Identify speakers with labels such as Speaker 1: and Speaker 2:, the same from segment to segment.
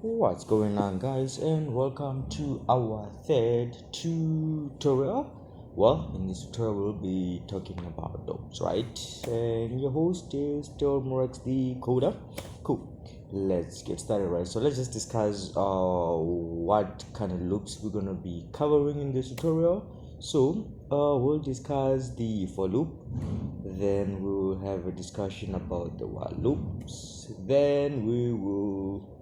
Speaker 1: What's going on, guys, and welcome to our third tutorial. Well, in this tutorial, we'll be talking about loops, right? And your host is still Morex the coder. Cool. Let's get started, right? So let's just discuss what kind of loops we're gonna be covering in this tutorial. So we'll discuss the for loop, then we'll have a discussion about the while loops, then we will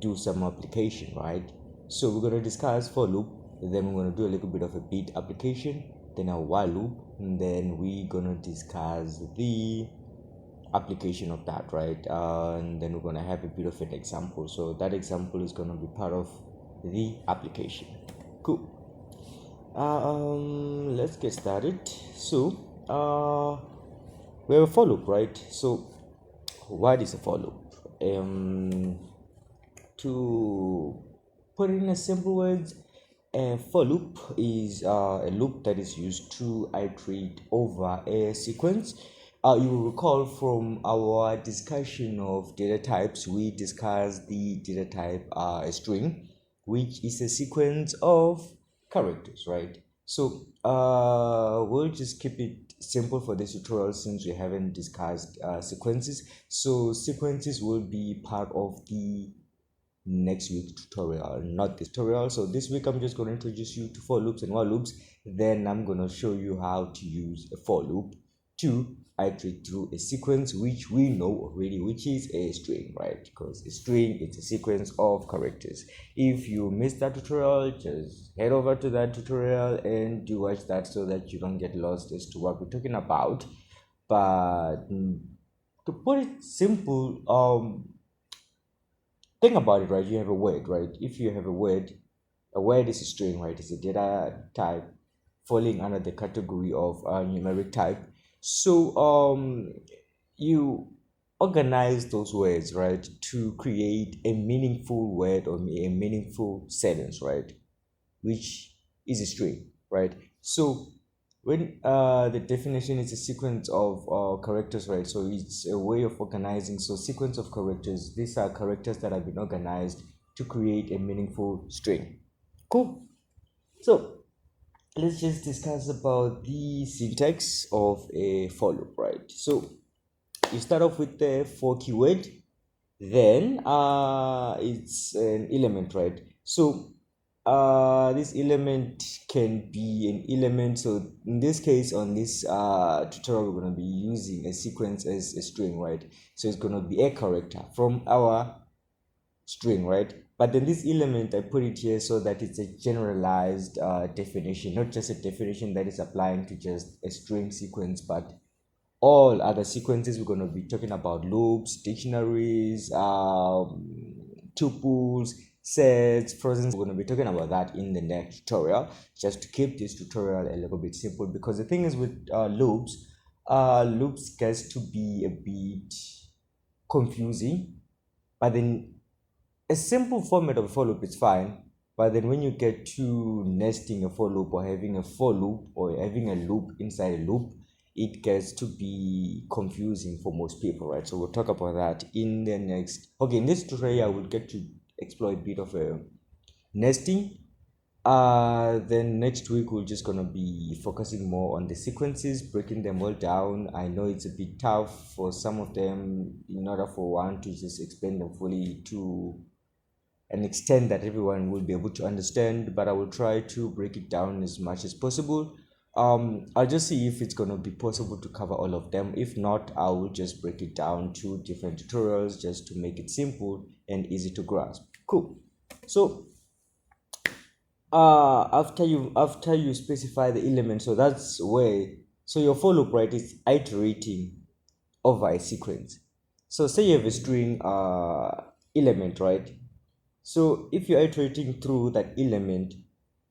Speaker 1: do some application, right? So we're going to discuss for loop, then we're going to do a little bit of a bit application, then a while loop, and then we're going to discuss the application of that, right? And then we're going to have a bit of an example. So that example is going to be part of the application. Cool. Let's get started. So we have a for loop, right? So what is a for loop? To put it in a simple words, a for loop is a loop that is used to iterate over a sequence. You will recall from our discussion of data types, we discussed the data type a string, which is a sequence of characters, right? So we'll just keep it simple for this tutorial since we haven't discussed sequences. So sequences will be part of the next week tutorial, not this tutorial. So this week I'm just going to introduce you to for loops and while loops. Then I'm going to show you how to use a for loop to iterate through a sequence which we know already, which is a string, right? Because a string is a sequence of characters. If you missed that tutorial, just head over to that tutorial and do watch that so that you don't get lost as to what we're talking about. But to put it simple, think about it, right? You have a word, right? If you have a word is a string, right? It's a data type falling under the category of numeric type. So you organize those words, right, to create a meaningful word or a meaningful sentence, right, which is a string, right? So when the definition is a sequence of characters, right? So it's a way of organizing. So sequence of characters, these are characters that have been organized to create a meaningful string. Cool. So let's just discuss about the syntax of a for loop, right? So you start off with the for keyword, then it's an element, right? So this element can be an element. So in this case, on this tutorial, we're going to be using a sequence as a string, right? So it's going to be a character from our string, right? But then this element, I put it here so that it's a generalized definition, not just a definition that is applying to just a string sequence, but all other sequences. We're going to be talking about loops, dictionaries, tuples, sets, frozen. We're going to be talking about that in the next tutorial, just to keep this tutorial a little bit simple, because the thing is with loops gets to be a bit confusing. But then a simple format of a for loop is fine, but then when you get to nesting a for loop or having a for loop or having a loop inside a loop, it gets to be confusing for most people, right? So we'll talk about that in the next. Okay, in this tutorial, I will get to explore a bit of a nesting. Then next week we're just gonna be focusing more on the sequences, breaking them all down. I know it's a bit tough for some of them in order for one to just explain them fully to an extent that everyone will be able to understand, but I will try to break it down as much as possible. I'll just see if it's going to be possible to cover all of them. If not, I will just break it down to different tutorials just to make it simple and easy to grasp. Cool. So after you specify the element, so that's where, so your for loop, right, is iterating over a sequence. So say you have a string element, right? So if you're iterating through that element,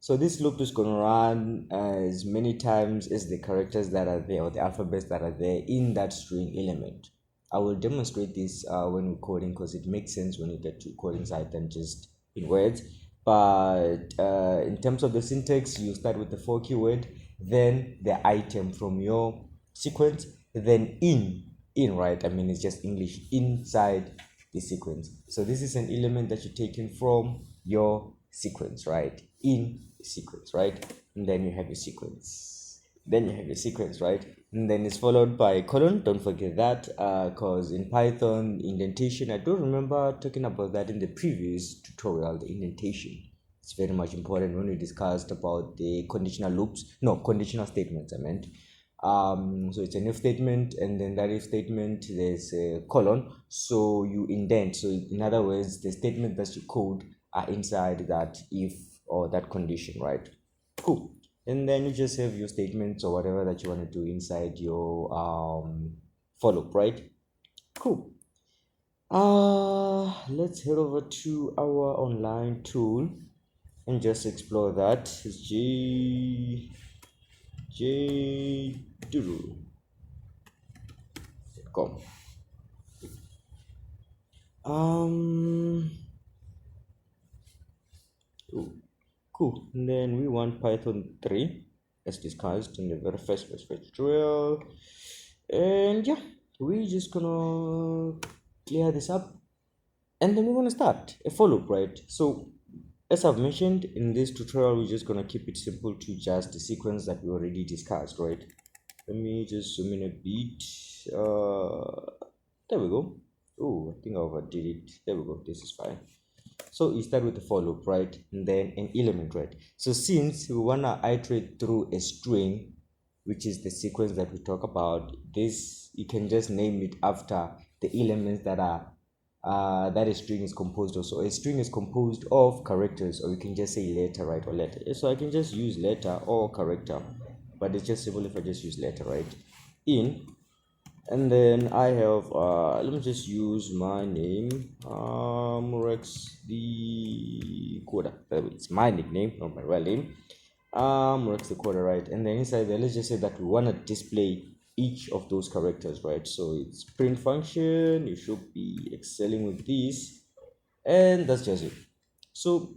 Speaker 1: so this loop is going to run as many times as the characters that are there or the alphabets that are there in that string element. I will demonstrate this when we're coding, because it makes sense when you get to coding side than just in words. But in terms of the syntax, you start with the for keyword, then the item from your sequence, then in, right? I mean, it's just English, inside the sequence. So this is an element that you're taking from your sequence, right? In the sequence, right? And then you have your sequence. Then you have your sequence, right? And then it's followed by a colon. Don't forget that, because in Python indentation, I don't remember talking about that in the previous tutorial. The indentation, it's very much important when we discussed about the conditional loops, no, conditional statements I meant. So it's an if statement, and then that if statement there's a colon, so you indent. So in other words, the statement that you code are inside that if or that condition, right? Cool. And then you just have your statements or whatever that you want to do inside your for loop, right? Cool. Let's head over to our online tool and just explore that. JDuru.com. Cool. And then we want Python 3 as discussed in the very first tutorial. And yeah, we're just gonna clear this up and then we're gonna start a for loop, right? So as I've mentioned in this tutorial, we're just gonna keep it simple to just the sequence that we already discussed, right? Let me just zoom in a bit. There we go. Oh, I think I overdid it. There we go. This is fine. So you start with the for loop, right? And then an element, right? So since we wanna iterate through a string, which is the sequence that we talk about, this you can just name it after the elements that are that a string is composed of. So a string is composed of characters, or you can just say letter, right? Or letter. So I can just use letter or character, but it's just simple if I just use letter, right? In, and then I have let me just use my name, Rex the Coder. It's my nickname, not my real name. Rex the Coder, right? And then inside there, let's just say that we want to display each of those characters, right? So it's print function. You should be excelling with this, and that's just it. So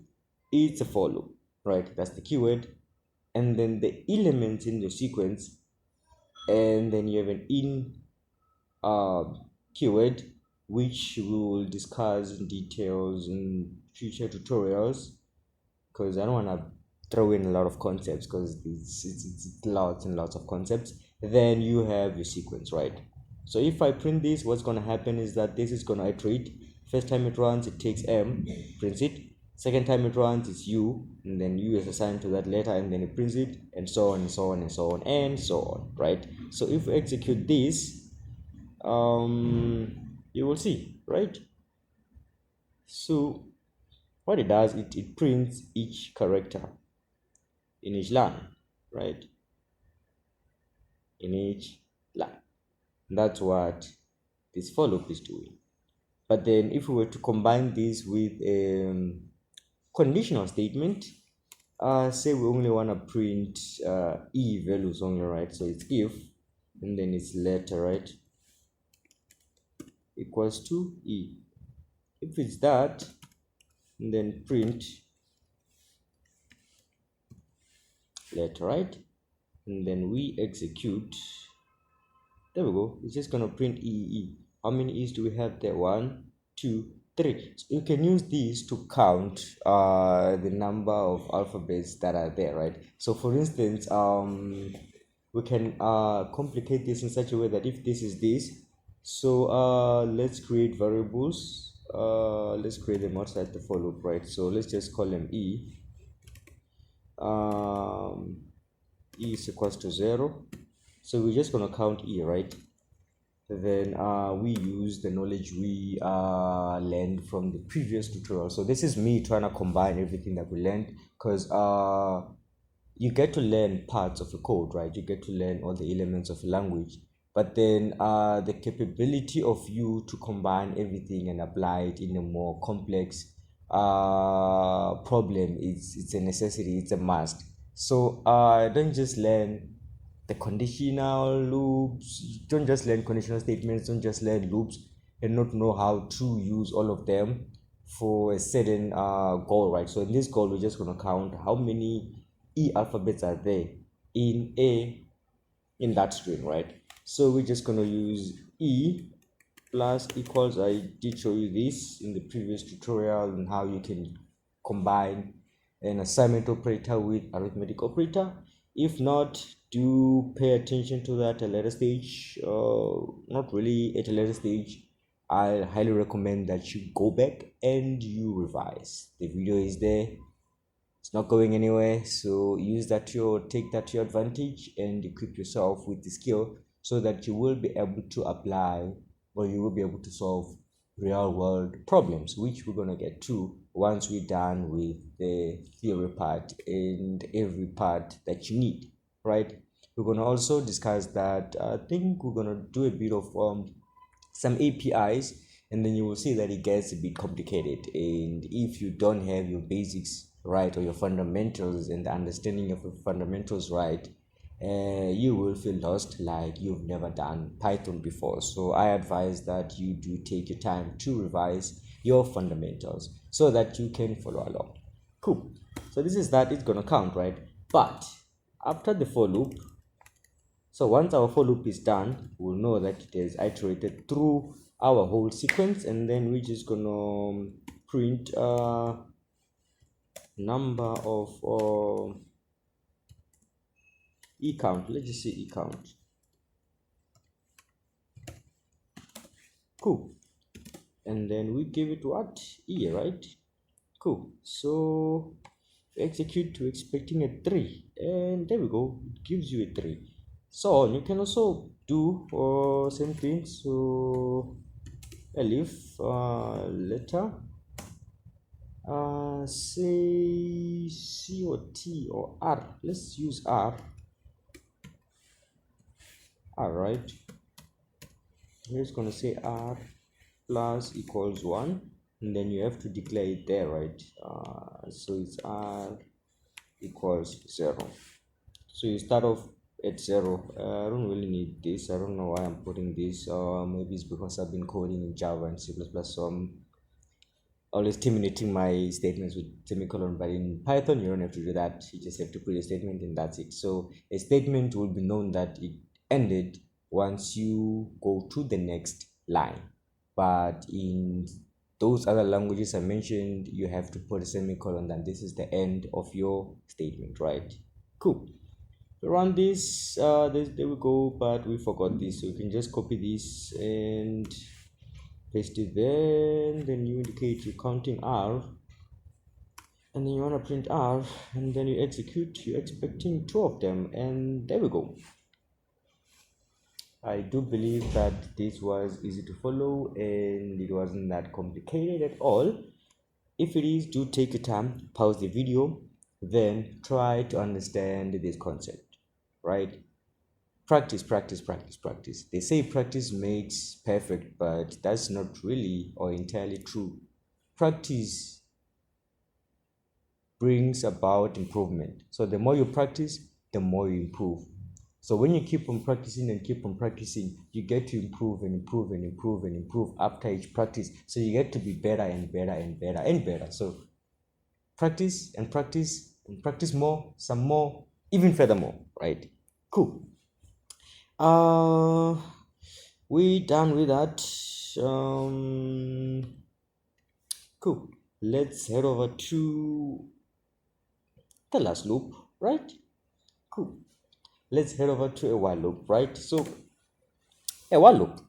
Speaker 1: it's a for loop, right? That's the keyword, and then the elements in the sequence, and then you have an in keyword, which we will discuss in details in future tutorials, because I don't want to throw in a lot of concepts, because it's lots and lots of concepts. Then you have your sequence, right? So if I print this, what's going to happen is that this is going to iterate. First time it runs, it takes M, prints it. Second time it runs, it's U, and then U is assigned to that letter, and then it prints it, and so on and so on and so on and so on, right? So if we execute this, you will see, right? So what it does, it prints each character in each line, right? In each line. That's what this for loop is doing. But then if we were to combine this with a conditional statement, say we only want to print e values only, right? So it's if, and then it's letter, right, equals to e. If it's that, and then print letter, right? And then we execute. There we go. It's just gonna print e. How many e's do we have there? 1, 2, 3. So you can use these to count the number of alphabets that are there, right? So for instance, we can complicate this in such a way that if this is this, so let's create variables. Let's create them outside the for loop, right? So let's just call them e. E is equals to 0. So we're just going to count e, right? Then we use the knowledge we learned from the previous tutorial. So this is me trying to combine everything that we learned, because you get to learn parts of the code, right? You get to learn all the elements of language, but then the capability of you to combine everything and apply it in a more complex problem, it's a necessity, it's a must. So don't just learn the conditional loops, don't just learn conditional statements, don't just learn loops and not know how to use all of them for a certain goal, right? So in this goal, we're just going to count how many e alphabets are there in that string, right? So we're just going to use e plus equals. I did show you this in the previous tutorial and how you can combine an assignment operator with arithmetic operator. If not, do pay attention to that at a later stage. Not really at a later stage. I highly recommend that you go back and you revise. The video is there, it's not going anywhere, so use that to your, take that to your advantage and equip yourself with the skill so that you will be able to apply, or you will be able to solve real world problems, which we're going to get to once we're done with the theory part and every part that you need, right? We're going to also discuss that. I think we're going to do a bit of some APIs, and then you will see that it gets a bit complicated. And if you don't have your basics right, or your fundamentals and the understanding of your fundamentals right, you will feel lost, like you've never done Python before. So I advise that you do take your time to revise your fundamentals so that you can follow along. Cool. So this is that, it's gonna count, right? But after the for loop, so once our for loop is done, we'll know that it has iterated through our whole sequence, and then we're just gonna print number of e count. Let's just say e count. Cool. And then we give it what? E, right? Cool. So execute to expecting a 3, and there we go, it gives you a 3. So you can also do same thing. So elif letter say C or T or R. Let's use R. Right, we're just going to say R plus equals 1, and then you have to declare it there, right? So it's R equals 0. So you start off at 0. I don't really need this. I don't know why I'm putting this. Maybe it's because I've been coding in Java and C++, so I'm always terminating my statements with semicolon. But in Python, you don't have to do that. You just have to put a statement and that's it. So a statement will be known that it ended once you go to the next line. But in those other languages I mentioned, you have to put a semicolon, and this is the end of your statement, right? Cool. Run this. There we go, but we forgot this, so you can just copy this and paste it there. Then you indicate you're counting R, and then you want to print R, and then you execute. You're expecting 2 of them, and there we go. I do believe that this was easy to follow and it wasn't that complicated at all. If it is, do take your time, pause the video, then try to understand this concept, right? Practice, practice, practice, practice. They say practice makes perfect, but that's not really or entirely true. Practice brings about improvement. So the more you practice, the more you improve. So when you keep on practicing and keep on practicing, you get to improve and improve and improve and improve after each practice. So you get to be better and better and better and better. So practice and practice and practice more, some more, even furthermore, right? Cool. We done with that. Cool. Let's head over to the last loop, right? Cool. Let's head over to a while loop, right? So a while loop,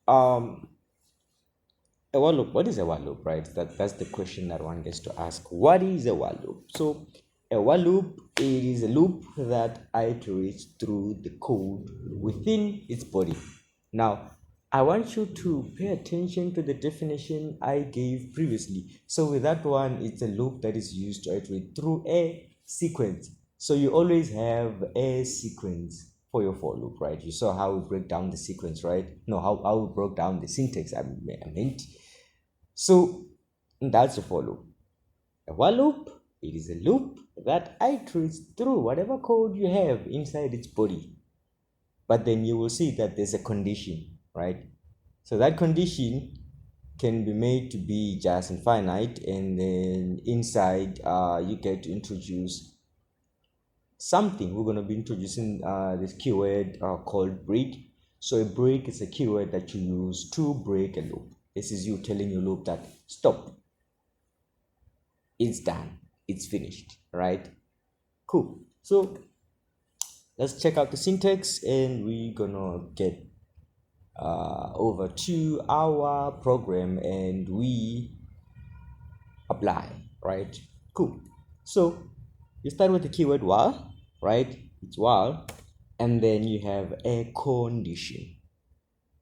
Speaker 1: a while loop, what is a while loop, right? That's the question that one gets to ask. What is a while loop? So a while loop, it is a loop that iterates through the code within its body. Now I want you to pay attention to the definition I gave previously. So with that one, it's a loop that is used to iterate through a sequence. So you always have a sequence for your for loop, right? You saw how we break down the sequence, right? No, how we broke down the syntax, I meant. So that's a for loop. A while loop, it is a loop that iterates through whatever code you have inside its body. But then you will see that there's a condition, right? So that condition can be made to be just infinite, and then inside you get to introduce something. We're going to be introducing this keyword called break. So a break is a keyword that you use to break a loop. This is you telling your loop that stop, it's done, it's finished, right? Cool. So let's check out the syntax and we're gonna get over to our program and we apply, right? Cool. So you start with the keyword while, right? It's while, and then you have a condition,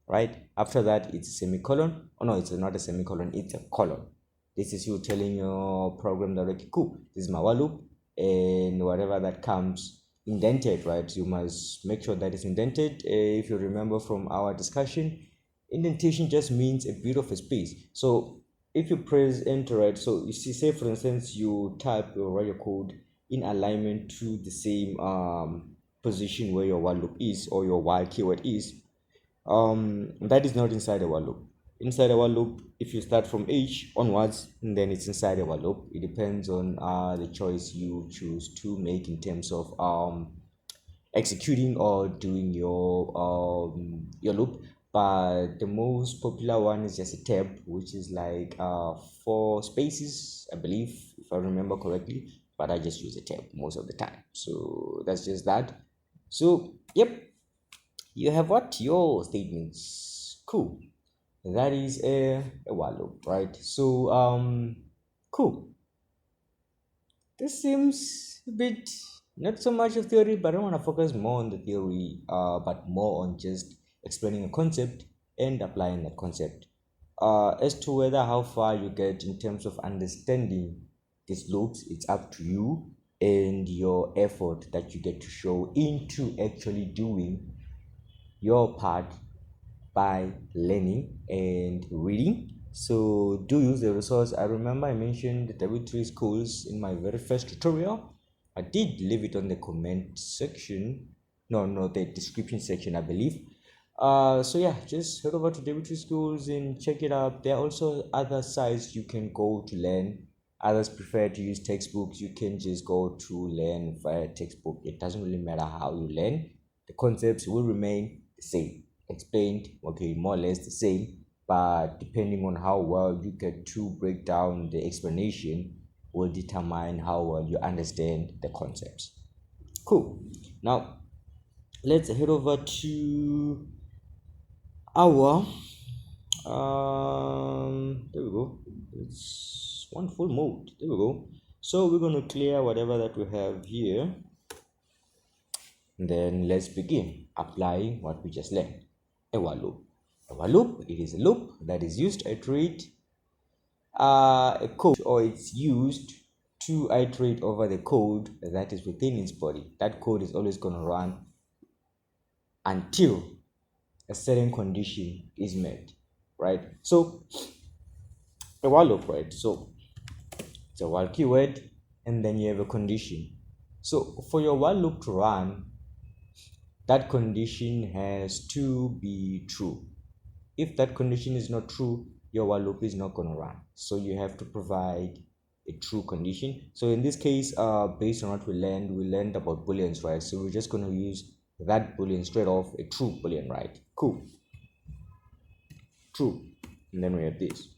Speaker 1: right? After that, it's a semicolon. Oh no, it's not a semicolon, it's a colon. This is you telling your program directly, cool, this is my while loop, and whatever that comes indented, right? You must make sure that it's indented. If you remember from our discussion, indentation just means a bit of a space. So if you press enter, right, so you see, say for instance, you type or write your code in alignment to the same position where your while loop is or your while keyword is, that is not inside a while loop. Inside a while loop, if you start from h onwards, then it's inside a while loop. It depends on the choice you choose to make in terms of executing or doing your loop. But the most popular one is just a tab, which is like 4 spaces, I believe, if I remember correctly. But I just use a tab most of the time, so that's just that. So yep, you have what your statements. Cool. That is a while loop, right? So cool. This seems a bit not so much of theory, but I want to focus more on the theory, but more on just explaining a concept and applying that concept. As to whether how far you get in terms of understanding these loops, it's up to you and your effort that you get to show into actually doing your part by learning and reading. So do use the resource. I remember I mentioned the W3 schools in my very first tutorial. I did leave it on the comment section. No, the description section, I believe. So yeah, just head over to W3 schools and check it out. There are also other sites you can go to learn. Others prefer to use textbooks. You can just go to learn via textbook. It doesn't really matter how you learn. The concepts will remain the same, explained, okay, more or less the same, but depending on how well you get to break down the explanation will determine how well you understand the concepts. Cool. Now let's head over to our there we go, it's one full mode, there we go. So we're going to clear whatever that we have here, and then let's begin applying what we just learned. A while loop. A while loop, it is a loop that is used to iterate a code, or it's used to iterate over the code that is within its body. That code is always going to run until a certain condition is met, right? So a while loop, right? So it's a while keyword, and then you have a condition. So for your while loop to run, that condition has to be true. If that condition is not true, your while loop is not going to run. So you have to provide a true condition. So in this case, based on what we learned about booleans, right? So we're just going to use that boolean straight off, a true boolean, right? Cool. True. And then we have this.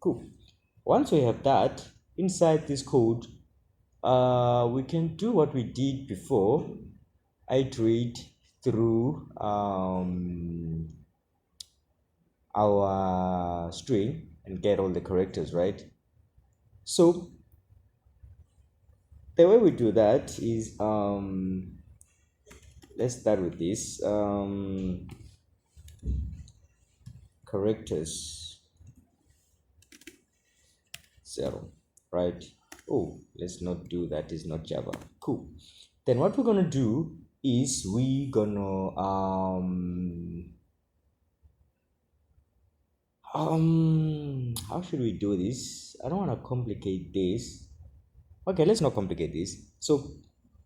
Speaker 1: Cool. Once we have that, inside this code, we can do what we did before. Iterate through our string and get all the characters, right? So the way we do that is let's start with this characters 0, right? Oh, let's not do that, is not Java. Cool. Then what we're gonna do is we gonna how should we do this? I don't want to complicate this. Okay, let's not complicate this. So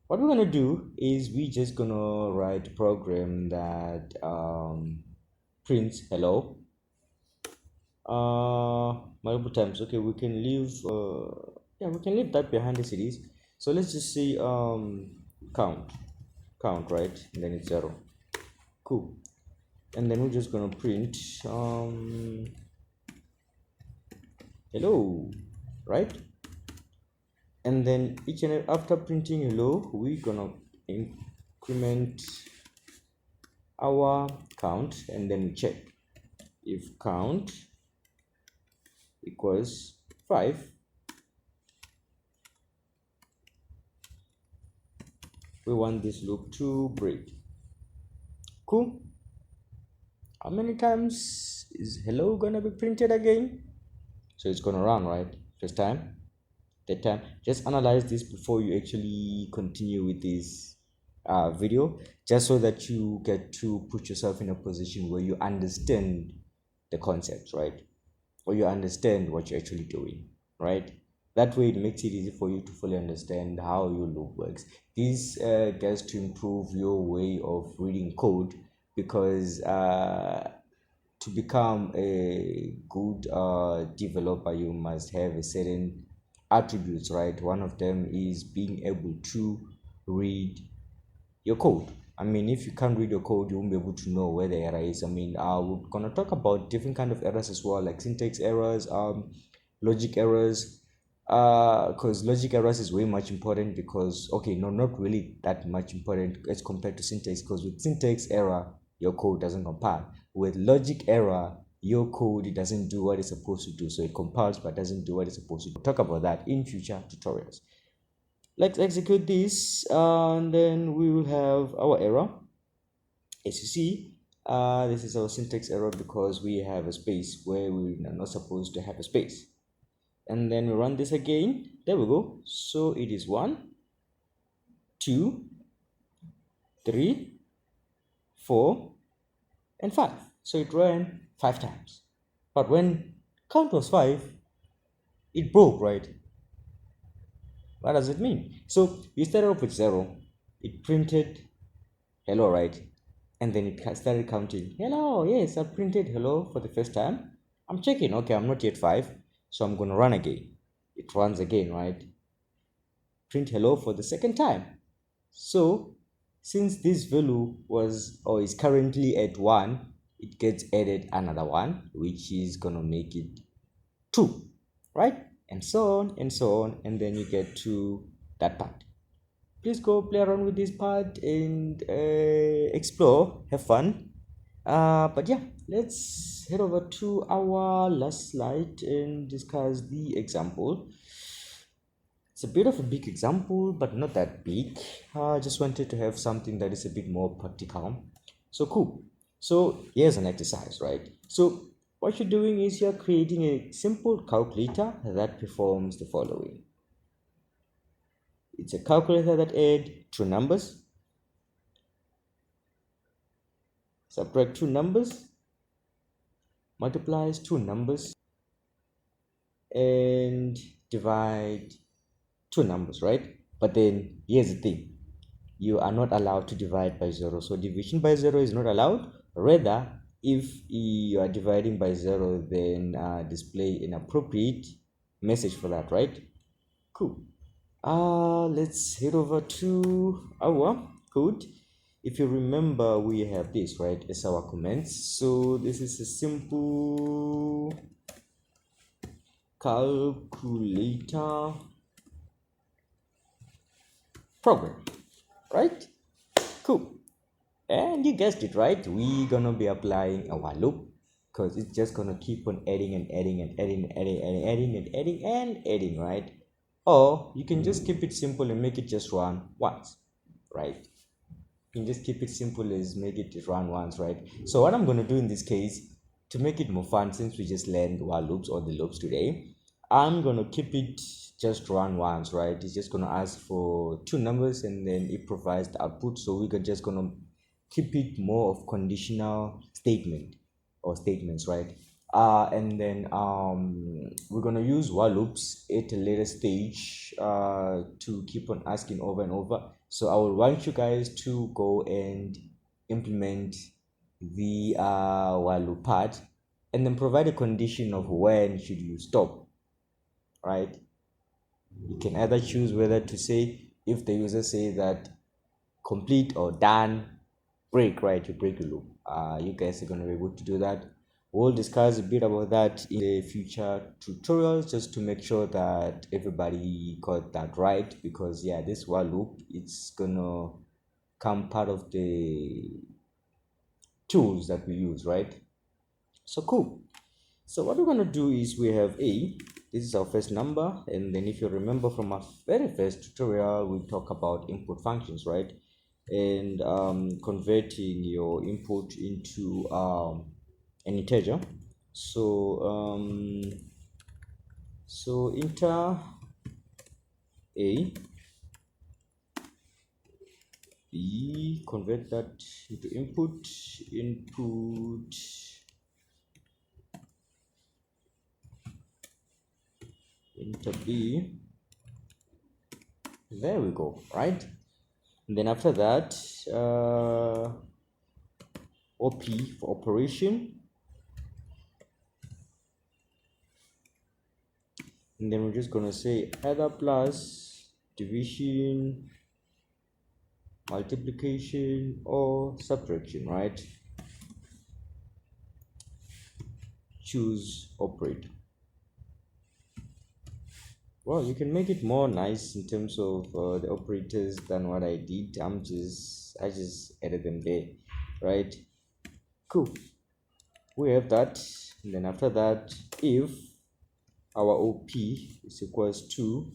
Speaker 1: what we're gonna do is we just gonna write a program that prints hello multiple times. Okay, we can leave yeah, we can leave that behind as it is. So let's just say count, right, and then it's 0. Cool. and then we're just gonna print hello, right? And then after printing hello, we're gonna increment our count, and then we check if count equals 5, we want this loop to break. Cool. How many times is hello gonna be printed again? So it's gonna run, right? First time, that time. Just analyze this before you actually continue with this video, just so that you get to put yourself in a position where you understand the concepts, right? Or you understand what you're actually doing, right? That way it makes it easy for you to fully understand how your loop works. This gets to improve your way of reading code, because to become a good developer, you must have a certain attributes, right? One of them is being able to read your code. I mean, if you can't read your code, you won't be able to know where the error is. I mean, we're gonna talk about different kind of errors as well, like syntax errors, logic errors. Because logic errors is way much important, because okay, no, not really that much important as compared to syntax. Because with syntax error, your code doesn't compile. With logic error, your code doesn't do what it's supposed to do. So it compiles but doesn't do what it's supposed to do. We'll talk about that in future tutorials. Let's execute this, and then we will have our error. As you see, this is our syntax error because we have a space where we are not supposed to have a space. And then we run this again. There we go. So it is 1, 2, 3, 4, and 5. So it ran 5 times. But when count was 5, it broke, right? What does it mean? So we started off with 0. It printed hello, right? And then it started counting hello. Yes, I printed hello for the first time. I'm checking. Okay, I'm not yet 5, so I'm gonna run again. It runs again, right? Print hello for the second time. So since this value was or is currently at 1, it gets added another 1, which is gonna make it 2, right? And so on and so on, and then you get to that part. Please go play around with this part and explore, have fun. But yeah, let's head over to our last slide and discuss the example. It's a bit of a big example, but not that big. I just wanted to have something that is a bit more practical. So cool. So here's an exercise, right? So what you're doing is you're creating a simple calculator that performs the following. It's a calculator that adds 2 numbers, subtract 2 numbers, multiplies 2 numbers, and divide 2 numbers, right? But then here's the thing, you are not allowed to divide by 0. So division by 0 is not allowed. Rather, if you are dividing by 0, then display an appropriate message for that, right? Cool. Let's head over to our code. If you remember, we have this, right, as our comments. So this is a simple calculator program, right? Cool. And you guessed it, right? We're gonna be applying a while loop, because it's just gonna keep on adding and adding and adding and adding and adding and adding and adding, right? Or you can just keep it simple and make it just run once, right? You can just keep it simple as make it run once, right? So what I'm gonna do in this case, to make it more fun, since we just learned while loops or the loops today, I'm gonna keep it just run once, right? It's just gonna ask for 2 numbers and then it provides the output. So we're just gonna keep it more of conditional statement or statements, right? And then we're gonna use while loops at a later stage to keep on asking over and over. So I would want you guys to go and implement the while loop part, and then provide a condition of when should you stop, right? You can either choose whether to say, if the user say that complete or done, break, right, you break the loop. you guys are going to be able to do that. We'll discuss a bit about that in the future tutorials just to make sure that everybody got that right, because yeah, this while loop, it's gonna come part of the tools that we use, right? So cool. So what we're going to do is we have a, this is our first number, and then if you remember from our very first tutorial, we talk about input functions, right? And converting your input into an integer. So enter a, b, convert that into input, enter b. There we go, right? And then after that, op for operation, and then we're just gonna say either plus, division, multiplication, or subtraction, right? Choose operator. Well, you can make it more nice in terms of the operators than what I did. I just added them there, right? Cool. We have that, and then after that, if our op is equals to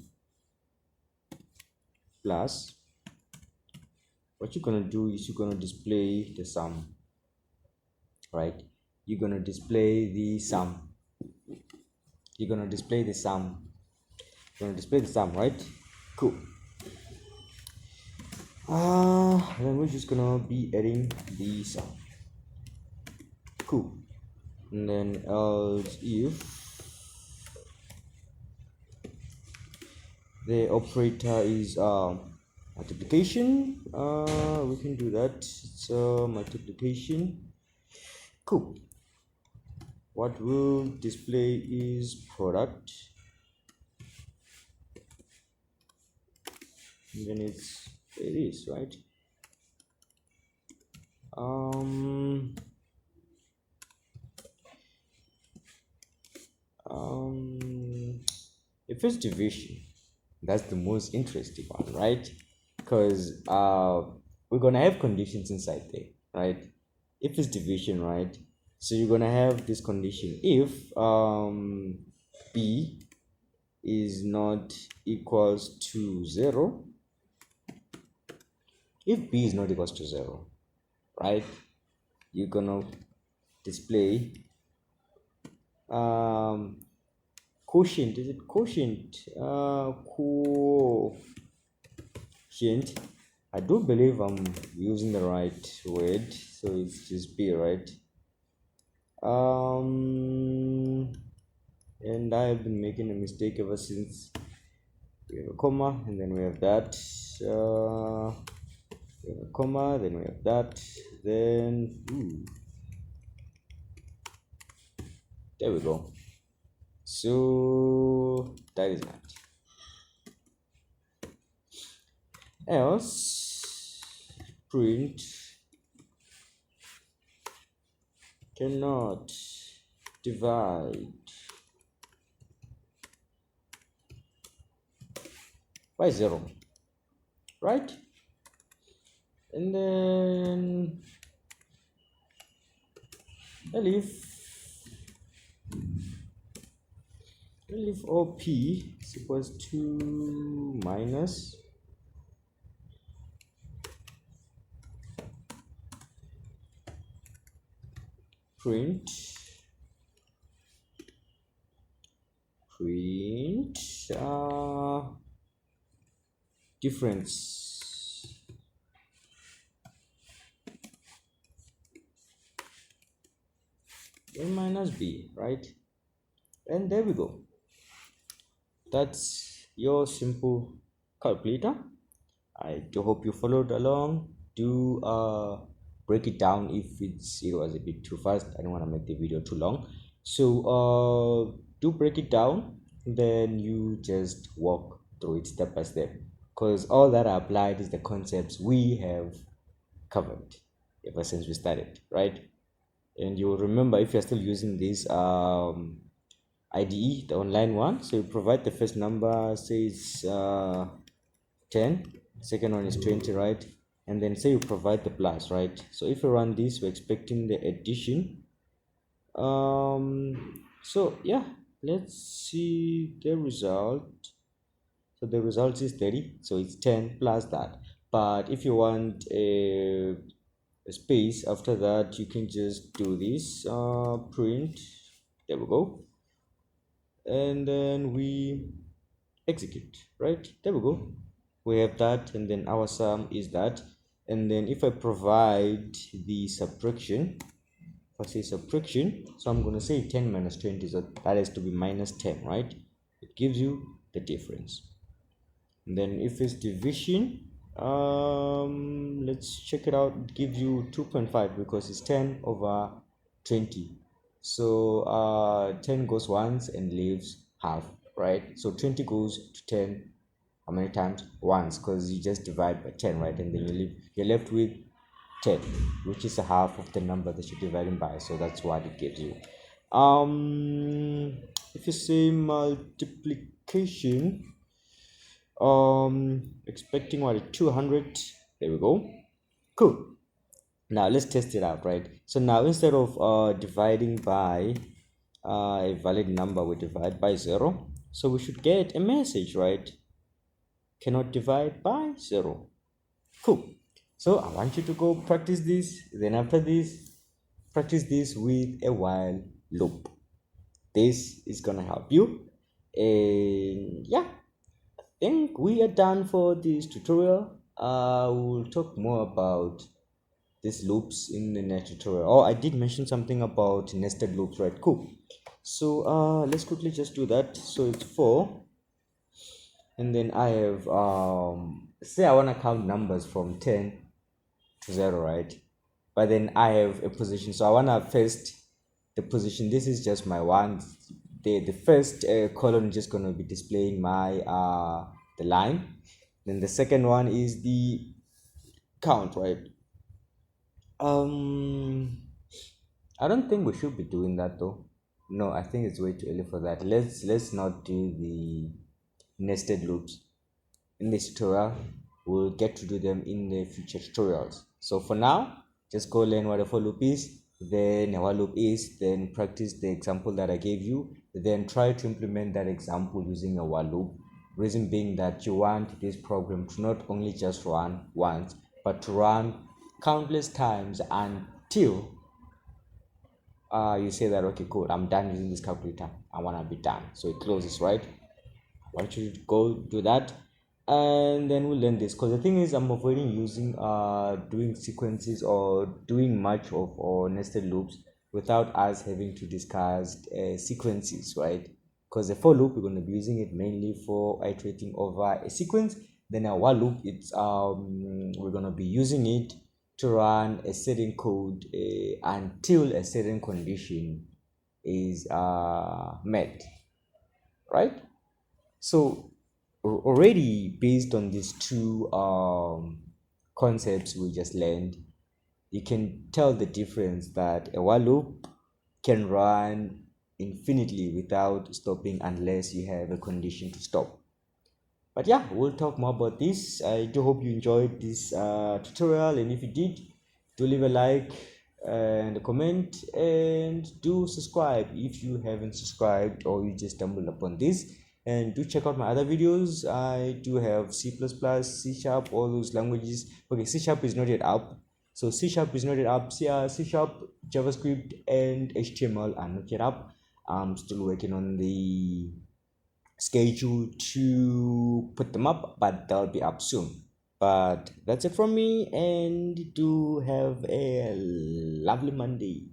Speaker 1: plus, what you're gonna do is you're gonna display the sum, right? You're gonna display the sum. You're gonna display the sum. You're gonna display the sum, right? Cool. Then we're just gonna be adding the sum. Cool. And then else if the operator is multiplication, we can do that. It's multiplication. Cool. What will display is product, and then it is right. If it's division, that's the most interesting one, right? Because we're gonna have conditions inside there, right? If it's division, right? So you're gonna have this condition if b is not equals to 0. If b is not equals to 0, right, you're gonna display quotient. Is it quotient? Quotient. I do believe I'm using the right word, so it's just b, right? And I have been making a mistake ever since. We have a comma, and then we have that. We have a comma, then we have that. Then there we go. So that is that. Else print cannot divide by 0, right? And then if op is equals to minus print difference, a minus b, right? And there we go. That's your simple calculator. I do hope you followed along. Do break it down if it was a bit too fast. I don't want to make the video too long, so do break it down, then you just walk through it step by step, because all that I applied is the concepts we have covered ever since we started, right? And you'll remember, if you're still using this IDE, the online one, so you provide the first number, say it's 10, second one is 20, right? And then say you provide the plus, right? So if you run this, we're expecting the addition. So yeah, let's see the result. So the result is 30, so it's 10 plus that. But if you want a space after that, you can just do this print. There we go. And then we execute, right? There we go. We have that, and then our sum is that. And then if I provide the subtraction, if I say subtraction, so I'm going to say 10 minus 20, so that has to be minus 10, right? It gives you the difference. And then if it's division, let's check it out. It gives you 2.5 because it's 10 over 20. So 10 goes once and leaves half, right? So 20 goes to 10 how many times? Once, because you just divide by 10, right? And then you're left with 10, which is a half of the number that you're dividing by. So that's what it gives you. If you say multiplication, expecting what, 200. There we go. Cool. Now let's test it out, right? So now instead of dividing by a valid number, we divide by 0. So we should get a message, right? Cannot divide by 0. Cool. So I want you to go practice this. Then after this, practice this with a while loop. This is gonna help you. And yeah, I think we are done for this tutorial. We'll talk more about these loops in the next tutorial. Oh, I did mention something about nested loops, right? Cool. So let's quickly just do that. So it's 4, and then I have say I want to count numbers from 10 to 0, right? But then I have a position, so I want to first the position. This is just my one. The first column is just going to be displaying my the line. Then the second one is the count, right? I don't think we should be doing that though. No, I think it's way too early for that. Let's not do the nested loops in this tutorial. We'll get to do them in the future tutorials. So for now, just go learn what a for loop is, then a while loop is, then practice the example that I gave you, then try to implement that example using a while loop. Reason being that you want this program to not only just run once, but to run countless times until you say that, okay, cool, I'm done using this calculator, I want to be done, so it closes, right? Why don't you go do that, and then we'll learn this, because the thing is, I'm avoiding using doing sequences or doing much of or nested loops without us having to discuss sequences, right? Because the for loop, we're going to be using it mainly for iterating over a sequence. Then a while loop, it's we're going to be using it to run a certain code until a certain condition is met, right? So already based on these two concepts we just learned, you can tell the difference that a while loop can run infinitely without stopping unless you have a condition to stop. But yeah, we'll talk more about this. I do hope you enjoyed this tutorial, and if you did, do leave a like and a comment, and do subscribe if you haven't subscribed or you just stumbled upon this. And do check out my other videos. I do have C++, C Sharp, all those languages. Okay, C Sharp is not yet up. So C Sharp is not yet up. C Sharp, JavaScript, and HTML are not yet up. I'm still working on the schedule to put them up, but they'll be up soon. But that's it from me, and do have a lovely Monday.